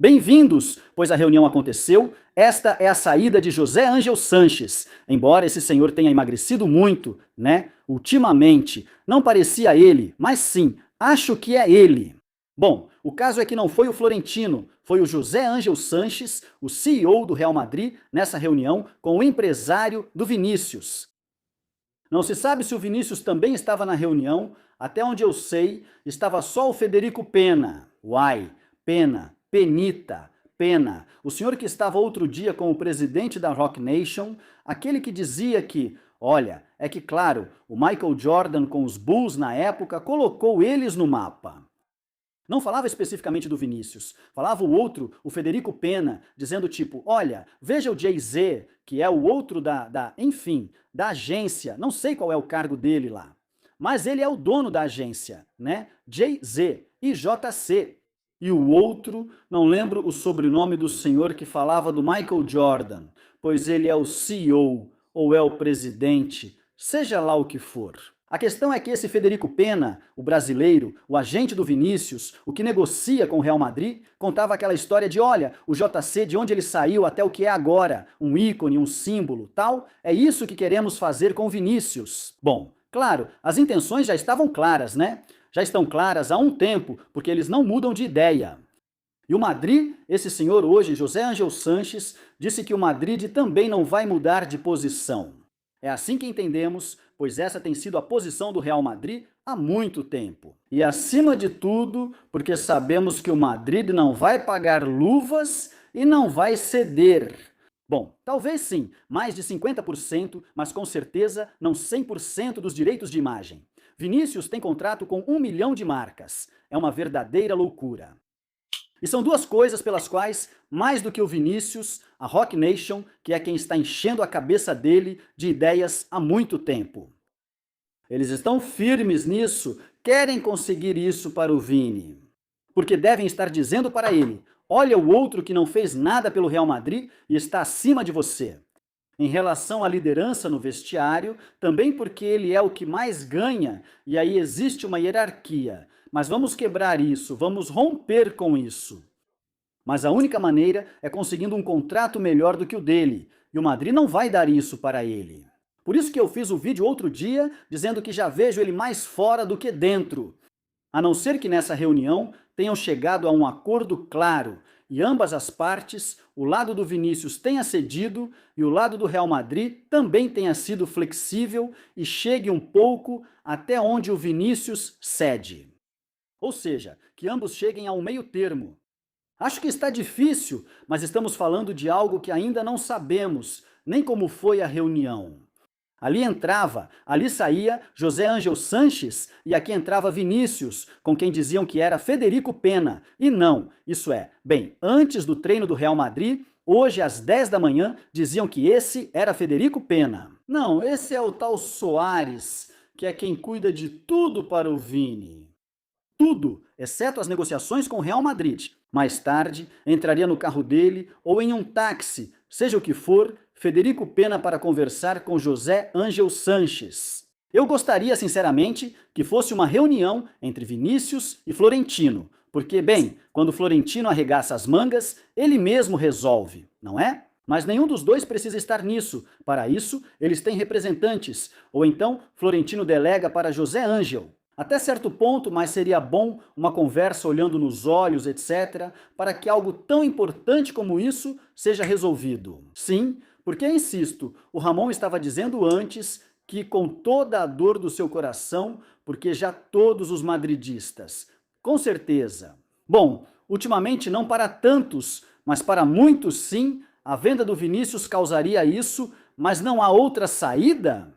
Bem-vindos, pois a reunião aconteceu. Esta é a saída de José Ângelo Sanches. Embora esse senhor tenha emagrecido muito, né, ultimamente, não parecia ele, mas sim, acho que é ele. Bom, o caso é que não foi o Florentino, foi o José Ângelo Sanches, o CEO do Real Madrid, nessa reunião com o empresário do Vinícius. Não se sabe se o Vinícius também estava na reunião, até onde eu sei, estava só o Federico Pena. Uai, Pena, Penita, Pena, o senhor que estava outro dia com o presidente da Rock Nation, aquele que dizia que, olha, é que claro, o Michael Jordan com os Bulls na época colocou eles no mapa. Não falava especificamente do Vinícius, falava o outro, o Federico Pena, dizendo tipo, olha, veja o Jay-Z, que é o outro enfim, da agência, não sei qual é o cargo dele lá, mas ele é o dono da agência, né? Jay-Z e JC. E o outro, não lembro o sobrenome do senhor que falava do Michael Jordan, pois ele é o CEO ou é o presidente, seja lá o que for. A questão é que esse Federico Pena, o brasileiro, o agente do Vinícius, o que negocia com o Real Madrid, contava aquela história de, olha, o JC, de onde ele saiu até o que é agora, um ícone, um símbolo, tal, é isso que queremos fazer com o Vinícius. Bom, claro, as intenções já estavam claras, né? Já estão claras há um tempo, porque eles não mudam de ideia. E o Madrid, esse senhor hoje, José Ângelo Sanches, disse que o Madrid também não vai mudar de posição. É assim que entendemos, pois essa tem sido a posição do Real Madrid há muito tempo. E acima de tudo, porque sabemos que o Madrid não vai pagar luvas e não vai ceder. Bom, talvez sim, mais de 50%, mas com certeza não 100% dos direitos de imagem. Vinícius tem contrato com 1 milhão de marcas. É uma verdadeira loucura. E são duas coisas pelas quais, mais do que o Vinícius, a Rock Nation, que é quem está enchendo a cabeça dele de ideias há muito tempo. Eles estão firmes nisso, querem conseguir isso para o Vini. Porque devem estar dizendo para ele, olha o outro que não fez nada pelo Real Madrid e está acima de você. Em relação à liderança no vestiário, também porque ele é o que mais ganha e aí existe uma hierarquia. Mas vamos quebrar isso, vamos romper com isso. Mas a única maneira é conseguindo um contrato melhor do que o dele, e o Madrid não vai dar isso para ele. Por isso que eu fiz o vídeo outro dia dizendo que já vejo ele mais fora do que dentro. A não ser que nessa reunião tenham chegado a um acordo claro e ambas as partes, o lado do Vinícius tenha cedido e o lado do Real Madrid também tenha sido flexível e chegue um pouco até onde o Vinícius cede. Ou seja, que ambos cheguem a um meio termo. Acho que está difícil, mas estamos falando de algo que ainda não sabemos, nem como foi a reunião. Ali saía José Ângelo Sanches e aqui entrava Vinícius, com quem diziam que era Federico Pena. E não, isso é, bem, antes do treino do Real Madrid, hoje às 10 da manhã, diziam que esse era Federico Pena. Não, esse é o tal Soares, que é quem cuida de tudo para o Vini. Tudo, exceto as negociações com o Real Madrid. Mais tarde, entraria no carro dele ou em um táxi, seja o que for, Federico Pena para conversar com José Ângelo Sanches. Eu gostaria, sinceramente, que fosse uma reunião entre Vinícius e Florentino, porque, bem, quando Florentino arregaça as mangas, ele mesmo resolve, não é? Mas nenhum dos dois precisa estar nisso. Para isso, eles têm representantes, ou então Florentino delega para José Ângelo. Até certo ponto, mas seria bom uma conversa olhando nos olhos, etc., para que algo tão importante como isso seja resolvido. Sim, porque, insisto, o Ramon estava dizendo antes que com toda a dor do seu coração, porque já todos os madridistas, com certeza. Bom, ultimamente não para tantos, mas para muitos sim, a venda do Vinícius causaria isso, mas não há outra saída?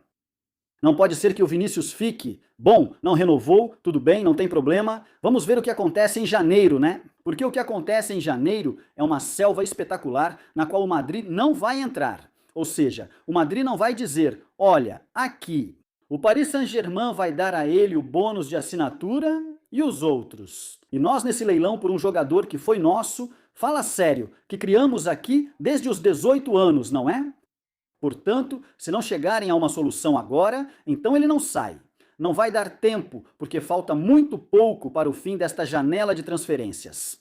Não pode ser que o Vinícius fique. Bom, não renovou, tudo bem, não tem problema. Vamos ver o que acontece em janeiro, né? Porque o que acontece em janeiro é uma selva espetacular na qual o Madrid não vai entrar. Ou seja, o Madrid não vai dizer, olha, aqui, o Paris Saint-Germain vai dar a ele o bônus de assinatura e os outros. E nós nesse leilão por um jogador que foi nosso, fala sério, que criamos aqui desde os 18 anos, não é? Portanto, se não chegarem a uma solução agora, então ele não sai. Não vai dar tempo, porque falta muito pouco para o fim desta janela de transferências.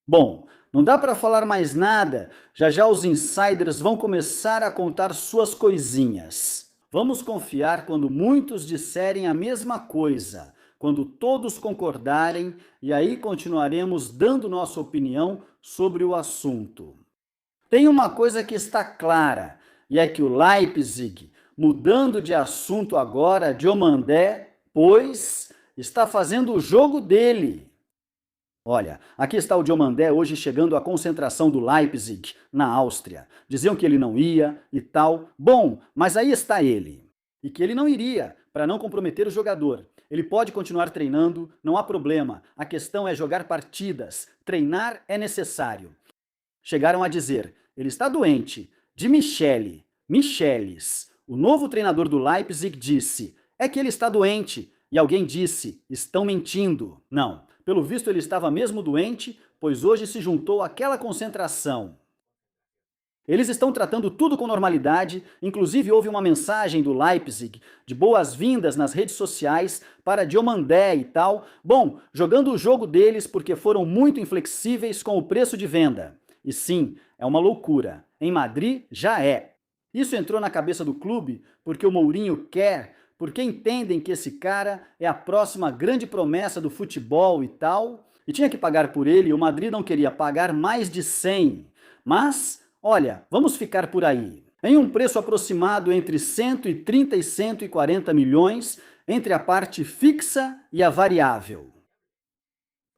Bom, Não dá para falar mais nada, já já os insiders vão começar a contar suas coisinhas. Vamos confiar quando muitos disserem a mesma coisa, quando todos concordarem, e aí continuaremos dando nossa opinião sobre o assunto. Tem uma coisa que está clara, e é que o Leipzig, mudando de assunto agora, Diomandé, pois, está fazendo o jogo dele. Olha, aqui está o Diomandé hoje chegando à concentração do Leipzig, na Áustria. Diziam que ele não ia e tal. Bom, mas aí está ele. E que ele não iria, para não comprometer o jogador. Ele pode continuar treinando, não há problema. A questão é jogar partidas. Treinar é necessário. Chegaram a dizer, ele está doente. De Michelis, o novo treinador do Leipzig disse, é que ele está doente. E alguém disse, estão mentindo. Não, pelo visto ele estava mesmo doente, pois hoje se juntou àquela concentração. Eles estão tratando tudo com normalidade, inclusive houve uma mensagem do Leipzig de boas-vindas nas redes sociais para Diomandé e tal. Bom, jogando o jogo deles porque foram muito inflexíveis com o preço de venda. E sim, é uma loucura. Em Madrid já é. Isso entrou na cabeça do clube porque o Mourinho quer, porque entendem que esse cara é a próxima grande promessa do futebol e tal, e tinha que pagar por ele, e o Madrid não queria pagar mais de 100. Mas, olha, vamos ficar por aí. Em um preço aproximado entre 130 e 140 milhões, entre a parte fixa e a variável.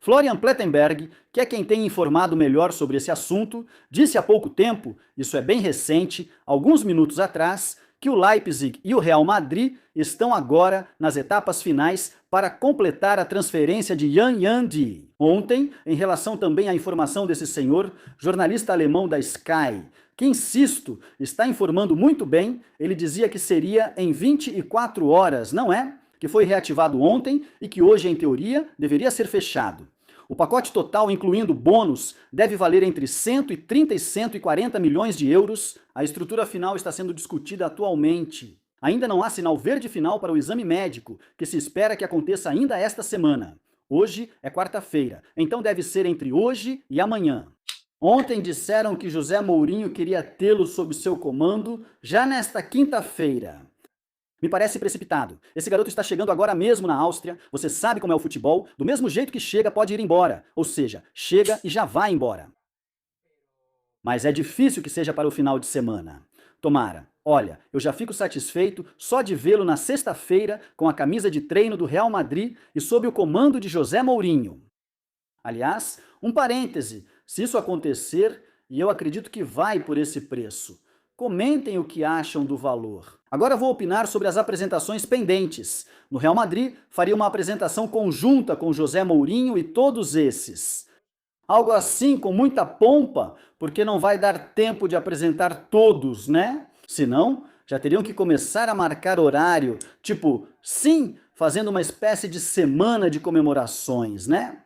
Florian Plettenberg, que é quem tem informado melhor sobre esse assunto, disse há pouco tempo, isso é bem recente, alguns minutos atrás, que o Leipzig e o Real Madrid estão agora nas etapas finais para completar a transferência de Yan Yandi. Ontem, em relação também à informação desse senhor, jornalista alemão da Sky, que, insisto, está informando muito bem, ele dizia que seria em 24 horas, não é? Que foi reativado ontem e que hoje, em teoria, deveria ser fechado. O pacote total, incluindo bônus, deve valer entre 130 e 140 milhões de euros. A estrutura final está sendo discutida atualmente. Ainda não há sinal verde final para o exame médico, que se espera que aconteça ainda esta semana. Hoje é quarta-feira, então deve ser entre hoje e amanhã. Ontem disseram que José Mourinho queria tê-lo sob seu comando já nesta quinta-feira. Me parece precipitado. Esse garoto está chegando agora mesmo na Áustria, você sabe como é o futebol, do mesmo jeito que chega pode ir embora, ou seja, chega e já vai embora. Mas é difícil que seja para o final de semana. Tomara. Olha, eu já fico satisfeito só de vê-lo na sexta-feira com a camisa de treino do Real Madrid e sob o comando de José Mourinho. Aliás, um parêntese, se isso acontecer, e eu acredito que vai por esse preço, comentem o que acham do valor. Agora vou opinar sobre as apresentações pendentes. No Real Madrid, faria uma apresentação conjunta com José Mourinho e todos esses. Algo assim, com muita pompa, porque não vai dar tempo de apresentar todos, né? Senão, já teriam que começar a marcar horário, tipo, sim, fazendo uma espécie de semana de comemorações, né?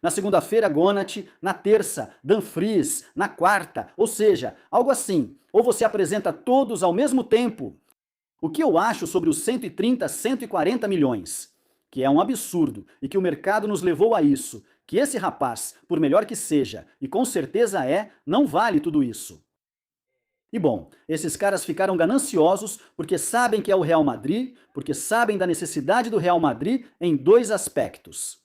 Na segunda-feira, Gonat, na terça, Dumfries, na quarta, ou seja, algo assim. Ou você apresenta todos ao mesmo tempo. O que eu acho sobre os 130, 140 milhões? Que é um absurdo e que o mercado nos levou a isso. Que esse rapaz, por melhor que seja, e com certeza é, não vale tudo isso. E bom, esses caras ficaram gananciosos porque sabem que é o Real Madrid, porque sabem da necessidade do Real Madrid em dois aspectos.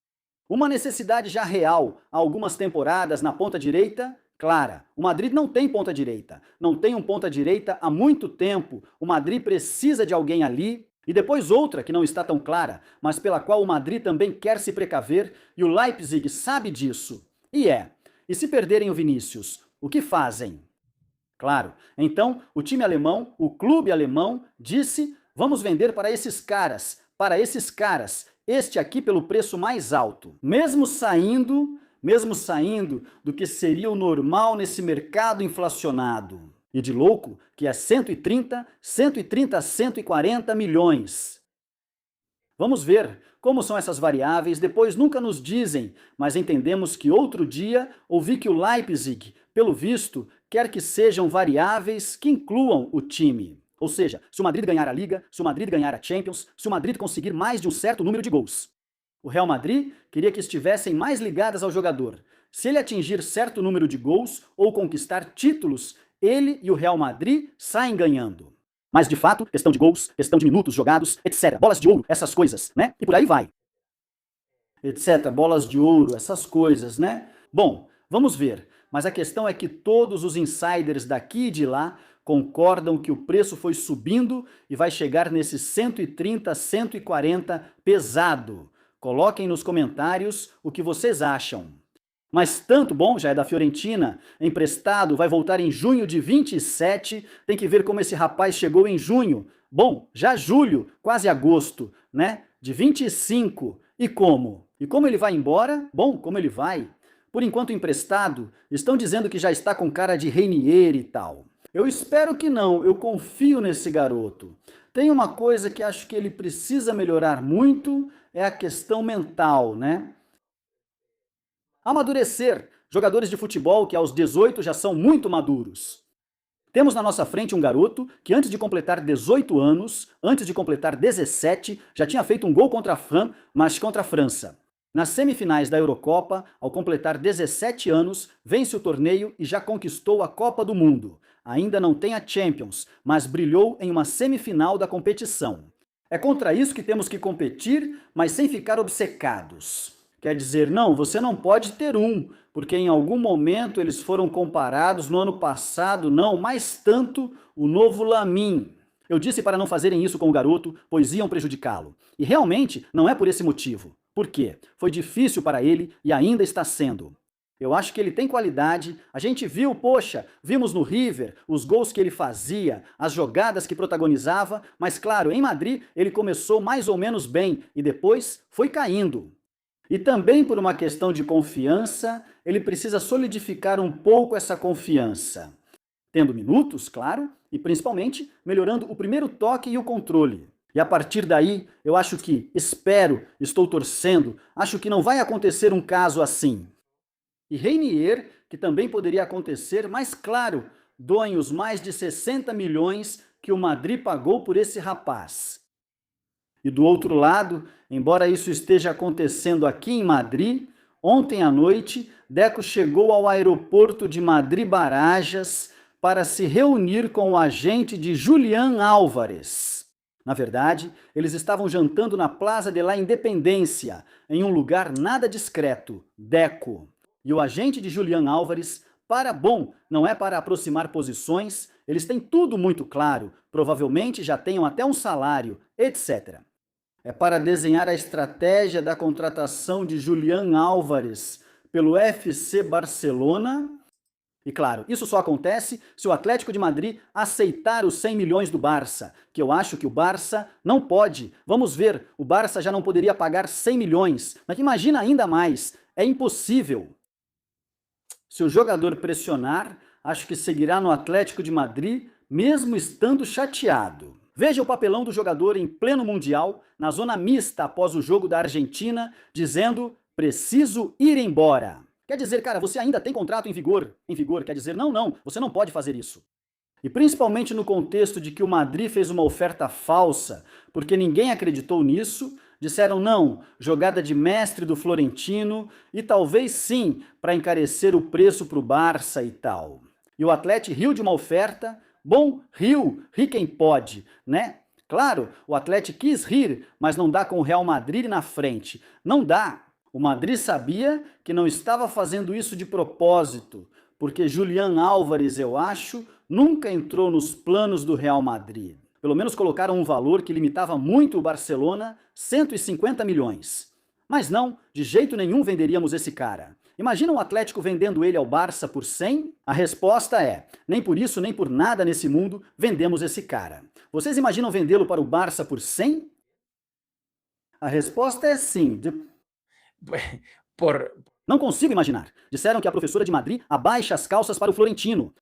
Uma necessidade já real há algumas temporadas na ponta direita, clara. O Madrid não tem ponta direita, não tem um ponta direita há muito tempo. O Madrid precisa de alguém ali. E depois outra que não está tão clara, mas pela qual o Madrid também quer se precaver, e o Leipzig sabe disso. E se perderem o Vinícius, o que fazem? Claro, então o time alemão, o clube alemão, disse, vamos vender para esses caras, este aqui pelo preço mais alto. Mesmo saindo do que seria o normal nesse mercado inflacionado. E de louco, que é 130 a 140 milhões. Vamos ver como são essas variáveis, depois nunca nos dizem, mas entendemos que outro dia ouvi que o Leipzig, pelo visto, quer que sejam variáveis que incluam o time. Ou seja, se o Madrid ganhar a Liga, se o Madrid ganhar a Champions, se o Madrid conseguir mais de um certo número de gols. O Real Madrid queria que estivessem mais ligadas ao jogador. Se ele atingir certo número de gols ou conquistar títulos, ele e o Real Madrid saem ganhando. Mas, de fato, questão de gols, questão de minutos jogados, etc. Bolas de ouro, essas coisas, né? E por aí vai. Etc. Bolas de ouro, essas coisas, né? Bom, vamos ver. Mas a questão é que todos os insiders daqui e de lá concordam que o preço foi subindo e vai chegar nesses 130, 140 pesado. Coloquem nos comentários o que vocês acham. Mas tanto bom, já é da Fiorentina, emprestado, vai voltar em junho de 27, tem que ver como esse rapaz chegou em junho. Bom, já julho, quase agosto, né? De 25. E como? E como ele vai embora? Bom, como ele vai? Por enquanto emprestado, estão dizendo que já está com cara de Reinier e tal. Eu espero que não, eu confio nesse garoto. Tem uma coisa que acho que ele precisa melhorar muito, é a questão mental, né? Amadurecer. Jogadores de futebol que aos 18 já são muito maduros. Temos na nossa frente um garoto que antes de completar 18 anos, antes de completar 17, já tinha feito um gol contra a França. Nas semifinais da Eurocopa, ao completar 17 anos, vence o torneio e já conquistou a Copa do Mundo. Ainda não tem a Champions, mas brilhou em uma semifinal da competição. É contra isso que temos que competir, mas sem ficar obcecados. Quer dizer, não, você não pode ter um, porque em algum momento eles foram comparados no ano passado, não, mais tanto o novo Lamine. Eu disse para não fazerem isso com o garoto, pois iam prejudicá-lo. E realmente não é por esse motivo. Por quê? Foi difícil para ele e ainda está sendo. Eu acho que ele tem qualidade, a gente viu, poxa, vimos no River os gols que ele fazia, as jogadas que protagonizava, mas claro, em Madrid ele começou mais ou menos bem e depois foi caindo. E também por uma questão de confiança, ele precisa solidificar um pouco essa confiança. Tendo minutos, claro, e principalmente melhorando o primeiro toque e o controle. E a partir daí, eu acho que, estou torcendo, acho que não vai acontecer um caso assim. E Reinier, que também poderia acontecer, mas claro, doem os mais de 60 milhões que o Madrid pagou por esse rapaz. E do outro lado, embora isso esteja acontecendo aqui em Madrid, ontem à noite, Deco chegou ao aeroporto de Madrid-Barajas para se reunir com o agente de Julián Álvares. Na verdade, eles estavam jantando na Plaza de la Independência, em um lugar nada discreto, Deco. E o agente de Julián Álvares, não é para aproximar posições, eles têm tudo muito claro, provavelmente já tenham até um salário, etc. É para desenhar a estratégia da contratação de Julián Álvares pelo FC Barcelona. E claro, isso só acontece se o Atlético de Madrid aceitar os 100 milhões do Barça, que eu acho que o Barça não pode. Vamos ver, o Barça já não poderia pagar 100 milhões, mas imagina ainda mais, é impossível. Se o jogador pressionar, acho que seguirá no Atlético de Madrid, mesmo estando chateado. Veja o papelão do jogador em pleno Mundial, na zona mista após o jogo da Argentina, dizendo: preciso ir embora. Quer dizer, cara, você ainda tem contrato em vigor. Em vigor, quer dizer, não, você não pode fazer isso. E principalmente no contexto de que o Madrid fez uma oferta falsa, porque ninguém acreditou nisso, disseram não, jogada de mestre do Florentino, e talvez sim, para encarecer o preço para o Barça e tal. E o Atlético riu de uma oferta. Bom, ri quem pode, né? Claro, o Atlético quis rir, mas não dá com o Real Madrid na frente. Não dá. O Madrid sabia que não estava fazendo isso de propósito, porque Julián Álvares, eu acho, nunca entrou nos planos do Real Madrid. Pelo menos colocaram um valor que limitava muito o Barcelona, 150 milhões. Mas não, de jeito nenhum venderíamos esse cara. Imagina o Atlético vendendo ele ao Barça por 100? A resposta é, nem por isso nem por nada nesse mundo vendemos esse cara. Vocês imaginam vendê-lo para o Barça por 100? A resposta é sim. Não consigo imaginar. Disseram que a professora de Madrid abaixa as calças para o Florentino.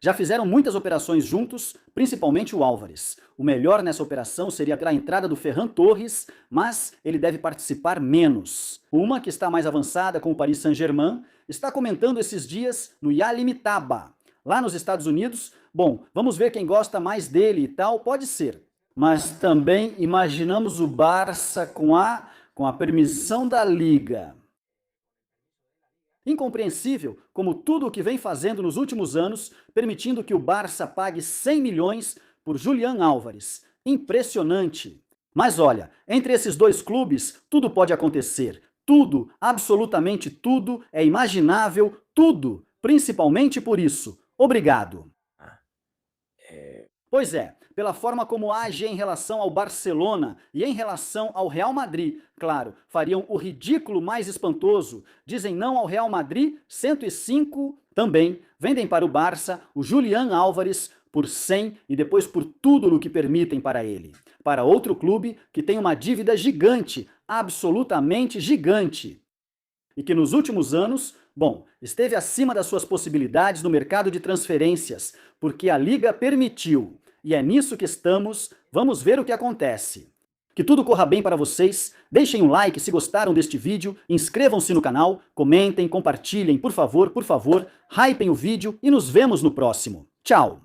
Já fizeram muitas operações juntos, principalmente o Álvares. O melhor nessa operação seria pela entrada do Ferran Torres, mas ele deve participar menos. Uma, que está mais avançada com o Paris Saint-Germain, está comentando esses dias no Yalimtaba. Lá nos Estados Unidos, bom, vamos ver quem gosta mais dele e tal, pode ser. Mas também imaginamos o Barça com a permissão da Liga. Incompreensível como tudo o que vem fazendo nos últimos anos, permitindo que o Barça pague 100 milhões por Julián Álvares. Impressionante. Mas olha, entre esses dois clubes, tudo pode acontecer. Tudo, absolutamente tudo, é imaginável, tudo. Principalmente por isso. Obrigado. Pois é, pela forma como age em relação ao Barcelona e em relação ao Real Madrid, claro, fariam o ridículo mais espantoso. Dizem não ao Real Madrid, 105 também. Vendem para o Barça o Julián Álvares por 100 e depois por tudo no que permitem para ele. Para outro clube que tem uma dívida gigante, absolutamente gigante. E que nos últimos anos, esteve acima das suas possibilidades no mercado de transferências, porque a Liga permitiu. E é nisso que estamos, vamos ver o que acontece. Que tudo corra bem para vocês, deixem um like se gostaram deste vídeo, inscrevam-se no canal, comentem, compartilhem, por favor, hypem o vídeo e nos vemos no próximo. Tchau!